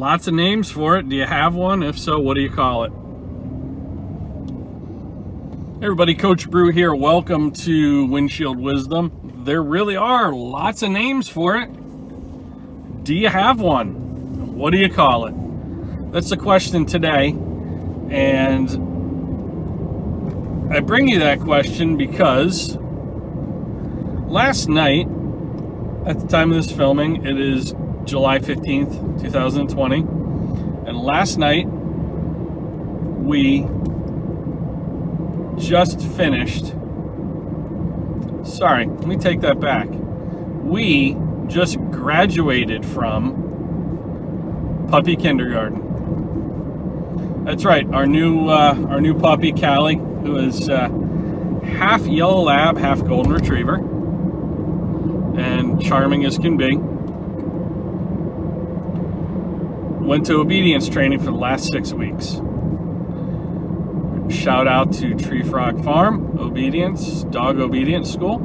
Lots of names for it. Do you have one? If so, what do you call it? Hey everybody, Coach Brew here. Welcome to Windshield Wisdom. There really are lots of names for it. Do you have one? What do you call it? That's the question today. And I bring you that question because last night, at the time of this filming, it is July 15th, 2020. And last night, we just finished. Sorry, let me take that back. We just graduated from puppy kindergarten. That's right, our new puppy, Callie, who is half yellow lab, half golden retriever, and charming as can be. Went to obedience training for the last 6 weeks. Shout out to Tree Frog Farm Obedience, Dog Obedience School,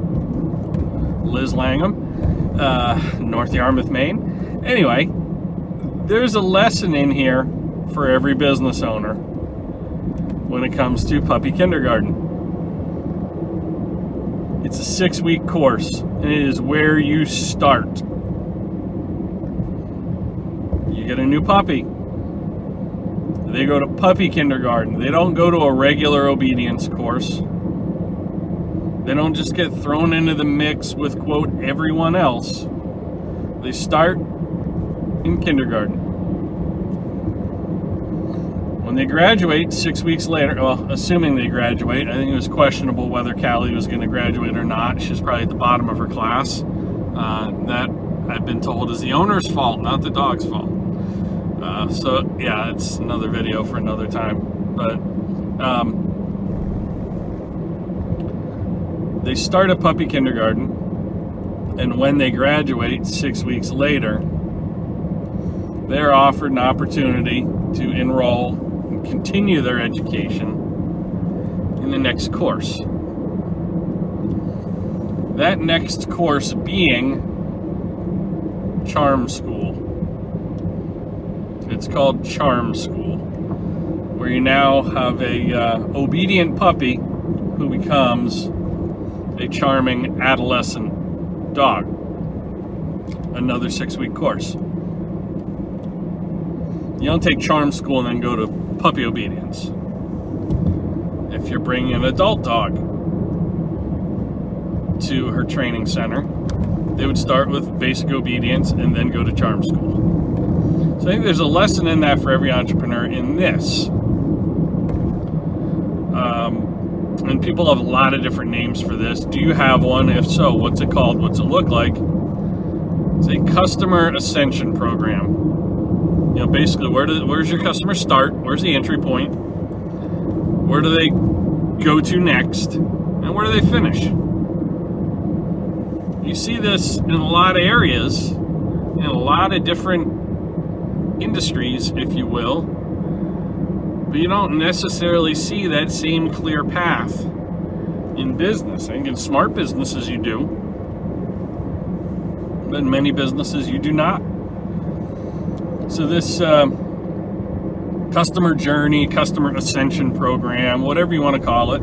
Liz Langham, North Yarmouth, Maine. Anyway, there's a lesson in here for every business owner when it comes to puppy kindergarten. It's a 6-week course, and it is where you start. You get a new puppy. They go to puppy kindergarten. They don't go to a regular obedience course. They don't just get thrown into the mix with, quote, everyone else. They start in kindergarten. When they graduate 6 weeks later, well, assuming they graduate, I think it was questionable whether Callie was going to graduate or not. She's probably at the bottom of her class. That, I've been told, is the owner's fault, not the dog's fault. So yeah, it's another video for another time. But they start at puppy kindergarten, and when they graduate 6 weeks later, they're offered an opportunity to enroll and continue their education in the next course. That next course being Charm School. It's called Charm School, where you now have a obedient puppy who becomes a charming adolescent dog. Another 6-week course. You don't take Charm School and then go to puppy obedience. If you're bringing an adult dog to her training center, they would start with basic obedience and then go to Charm School. So I think there's a lesson in that for every entrepreneur in this. And people have a lot of different names for this. Do you have one? If so, what's it called? What's it look like? It's a customer ascension program. You know, basically, where's your customer start? Where's the entry point? Where do they go to next? And where do they finish? You see this in a lot of areas, in a lot of different industries, if you will, but you don't necessarily see that same clear path in business. I think in smart businesses you do, but in many businesses you do not. So this customer journey, customer ascension program, whatever you want to call it,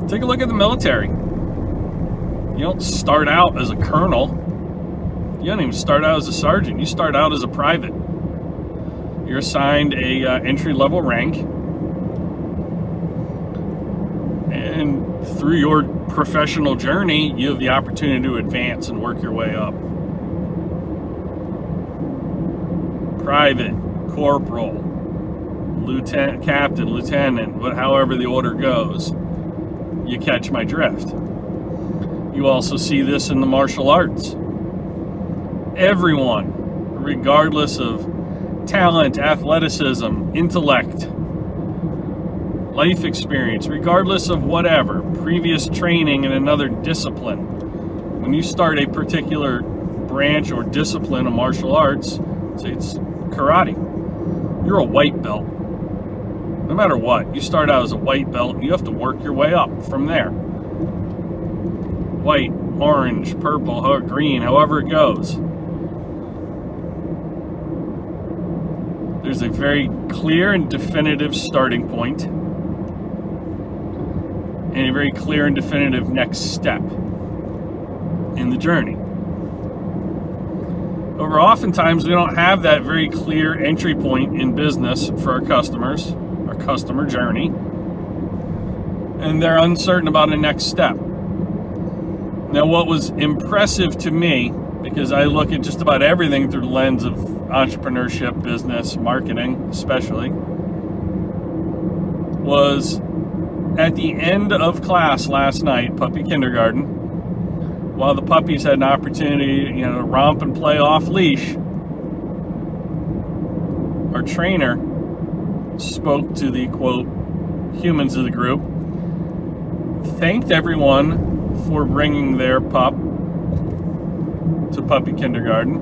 take a look at the military. You don't start out as a colonel. You don't even start out as a sergeant. You start out as a private. You're assigned a entry-level rank, and through your professional journey, you have the opportunity to advance and work your way up. Private, corporal, lieutenant, captain, lieutenant, however the order goes. You catch my drift. You also see this in the martial arts. Everyone, regardless of talent, athleticism, intellect, life experience, regardless of whatever, previous training in another discipline, when you start a particular branch or discipline of martial arts, say it's karate, you're a white belt. No matter what, you start out as a white belt and you have to work your way up from there. White, orange, purple, green, however it goes. There's a very clear and definitive starting point and a very clear and definitive next step in the journey. However, oftentimes we don't have that very clear entry point in business for our customers, our customer journey, and they're uncertain about a next step. Now, what was impressive to me, because I look at just about everything through the lens of entrepreneurship, business, marketing especially, was at the end of class last night, puppy kindergarten, while the puppies had an opportunity, to romp and play off leash, our trainer spoke to the, quote, humans of the group, thanked everyone for bringing their pup to puppy kindergarten,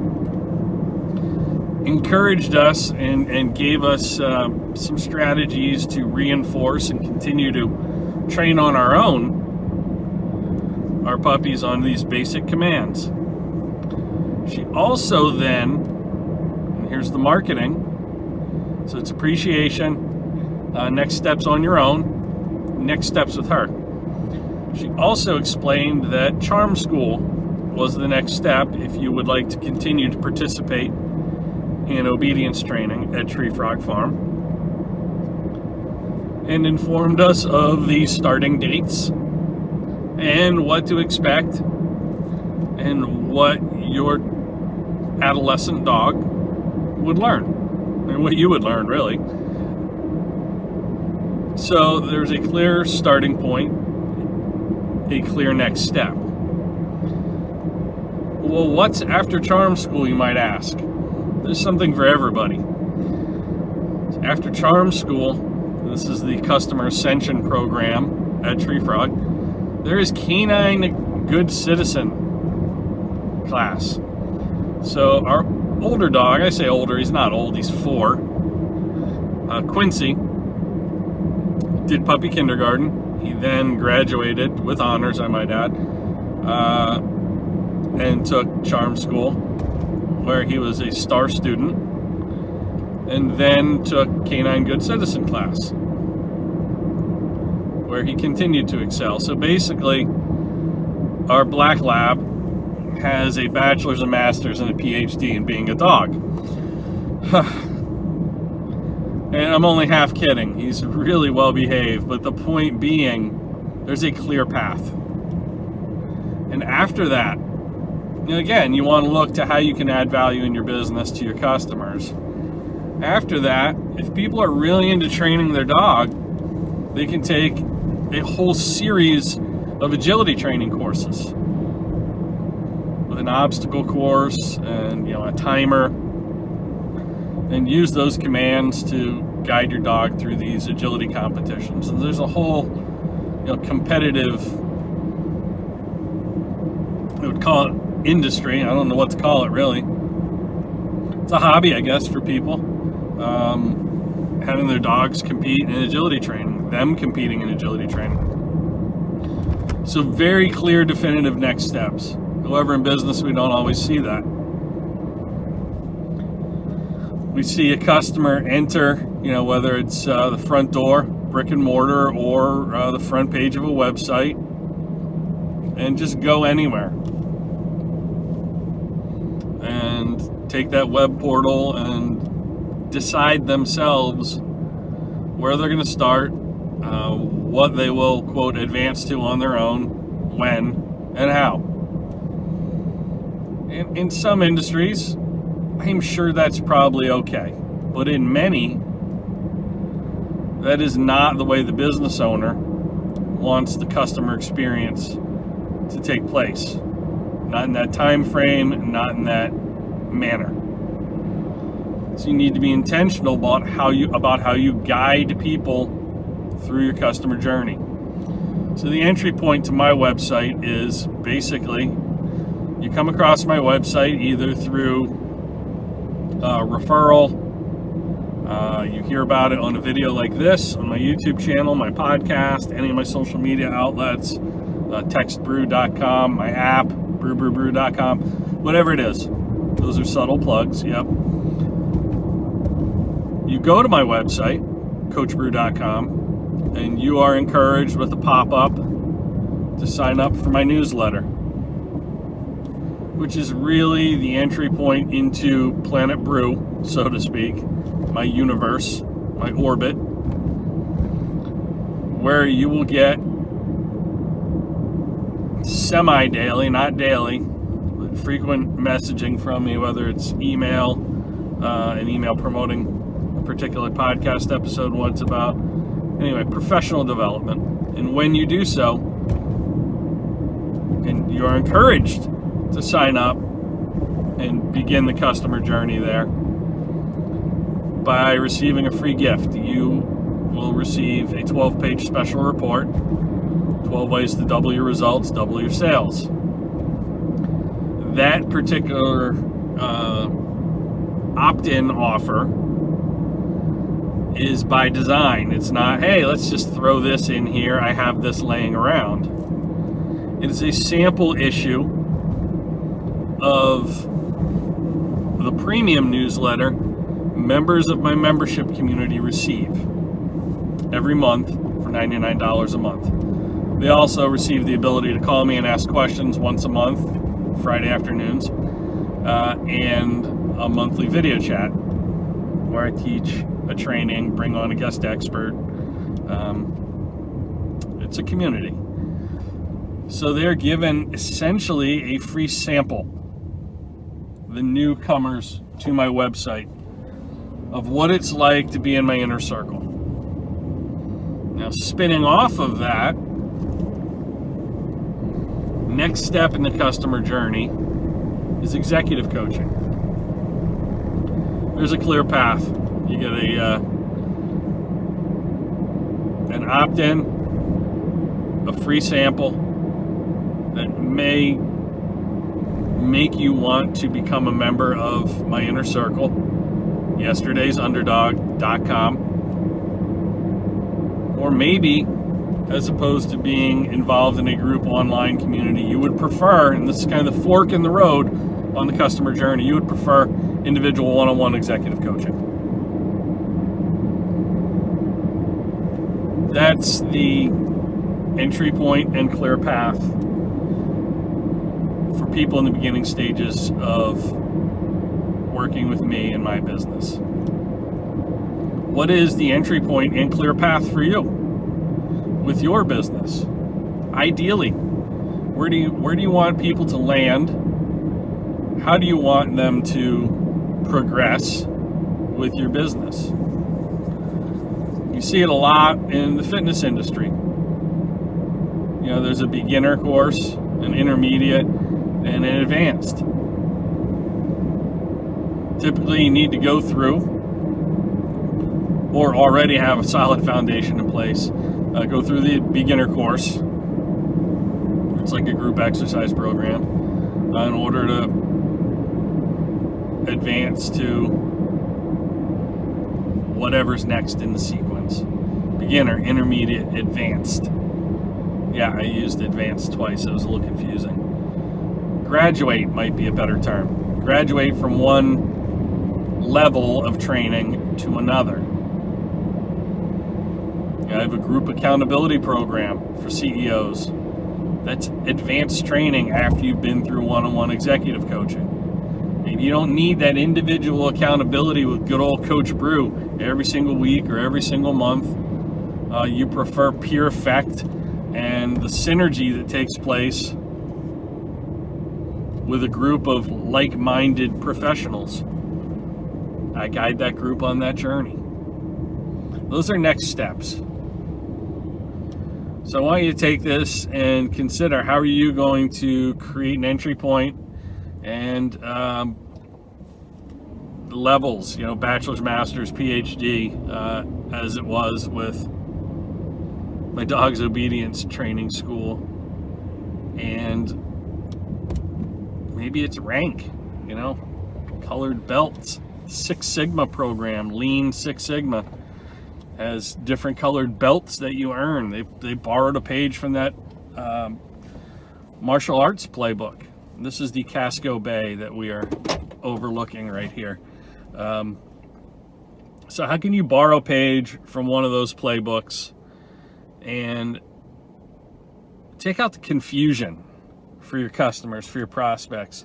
encouraged us and gave us some strategies to reinforce and continue to train on our own our puppies on these basic commands. She also then, and here's the marketing, so it's appreciation, next steps on your own, next steps with her. She also explained that Charm School was the next step if you would like to continue to participate in obedience training at Tree Frog Farm, and informed us of the starting dates and what to expect and what your adolescent dog would learn, and what you would learn, really. So there's a clear starting point, a clear next step. Well, what's after Charm School, you might ask? There's something for everybody. After Charm School, this is the Customer Ascension program at Tree Frog, there is Canine Good Citizen class. So our older dog, I say older, he's not old, he's 4, Quincy, did puppy kindergarten. He then graduated with honors, I might add, and took Charm School, where he was a star student, and then took Canine Good Citizen class, where he continued to excel. So basically, our Black Lab has a bachelor's, a master's, and a PhD in being a dog. And I'm only half kidding. He's really well behaved, but the point being, there's a clear path. And after that, again, you want to look to how you can add value in your business to your customers. After that, if people are really into training their dog, they can take a whole series of agility training courses with an obstacle course and a timer, and use those commands to guide your dog through these agility competitions. And there's a whole competitive, I would call it industry, I don't know what to call it really. It's a hobby, I guess, for people, having their dogs compete in agility training, them competing in agility training. So very clear, definitive next steps. However, in business, we don't always see that. We see a customer enter, whether it's the front door, brick and mortar, or the front page of a website, and just go anywhere and take that web portal and decide themselves where they're going to start, what they will, quote, advance to on their own, when, and how. In some industries, I'm sure that's probably okay. But in many, that is not the way the business owner wants the customer experience to take place. Not in that time frame, not in that manner. So you need to be intentional about how you guide people through your customer journey. So the entry point to my website is basically, you come across my website either through referral, you hear about it on a video like this, on my YouTube channel, my podcast, any of my social media outlets, textbrew.com, my app, brewbrewbrew.com, whatever it is. Those are subtle plugs, yep. you go to my website, coachbrew.com, and you are encouraged with a pop-up to sign up for my newsletter, which is really the entry point into Planet Brew, so to speak, my universe, my orbit, where you will get semi-daily, not daily, but frequent messaging from me, whether it's email, an email promoting a particular podcast episode once about, anyway, professional development. And when you do so, and you're encouraged to sign up and begin the customer journey there by receiving a free gift. You will receive a 12-page special report, 12 ways to double your results, double your sales. That particular opt-in offer is by design. It's not, hey, let's just throw this in here, I have this laying around. It is a sample issue of the premium newsletter members of my membership community receive every month for $99 a month. They also receive the ability to call me and ask questions once a month, Friday afternoons, and a monthly video chat where I teach a training, bring on a guest expert. It's a community. So they're given essentially a free sample, the newcomers to my website, of what it's like to be in my inner circle. Now, spinning off of that, next step in the customer journey is executive coaching. There's a clear path. You get an opt-in, a free sample that may make you want to become a member of my inner circle, yesterdaysunderdog.com, or maybe, as opposed to being involved in a group online community, you would prefer, and this is kind of the fork in the road on the customer journey, you would prefer individual one-on-one executive coaching. That's the entry point and clear path for people in the beginning stages of working with me and my business. What is the entry point and clear path for you with your business? Ideally, where do you want people to land? How do you want them to progress with your business? You see it a lot in the fitness industry. You know, there's a beginner course, an intermediate, and an advanced. Typically, you need to go through, or already have a solid foundation in place, go through the beginner course. It's like a group exercise program in order to advance to whatever's next in the sequence. Beginner, intermediate, advanced. Yeah, I used advanced twice. It was a little confusing. Graduate might be a better term. Graduate from one level of training to another. I have a group accountability program for CEOs. That's advanced training after you've been through one-on-one executive coaching. And you don't need that individual accountability with good old Coach Brew every single week or every single month. You prefer peer effect and the synergy that takes place with a group of like-minded professionals. I guide that group on that journey. Those are next steps. So I want you to take this and consider, how are you going to create an entry point and levels, you know, bachelor's, master's, PhD, as it was with my dog's obedience training school. And maybe it's rank, you know, colored belts, Six Sigma program, Lean Six Sigma has different colored belts that you earn. They borrowed a page from that martial arts playbook. This is the Casco Bay that we are overlooking right here. So how can you borrow a page from one of those playbooks and take out the confusion for your customers, for your prospects?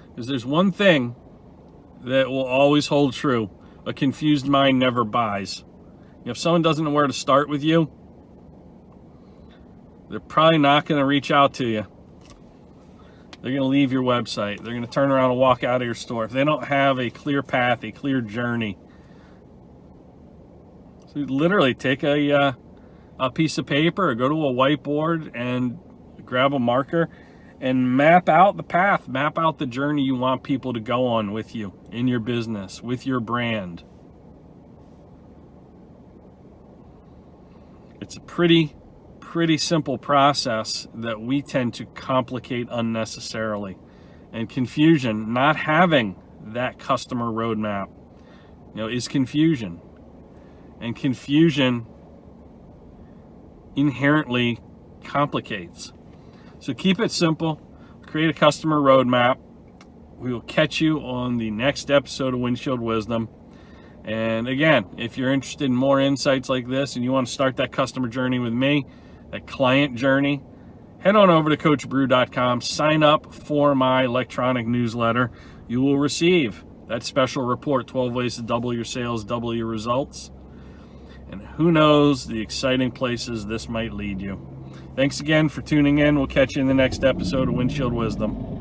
Because there's one thing that will always hold true: a confused mind never buys. If someone doesn't know where to start with you, they're probably not going to reach out to you. They're going to leave your website. They're going to turn around and walk out of your store if they don't have a clear path, a clear journey. So you literally take a piece of paper or go to a whiteboard and grab a marker and map out the path, map out the journey you want people to go on with you in your business, with your brand. It's a pretty simple process that we tend to complicate unnecessarily. And confusion, not having that customer roadmap, is confusion. And confusion inherently complicates. So keep it simple. Create a customer roadmap. We will catch you on the next episode of Windshield Wisdom. And again, if you're interested in more insights like this and you want to start that customer journey with me, that client journey, head on over to CoachBrew.com. Sign up for my electronic newsletter. You will receive that special report, 12 ways to double your sales, double your results. And who knows the exciting places this might lead you. Thanks again for tuning in. We'll catch you in the next episode of Windshield Wisdom.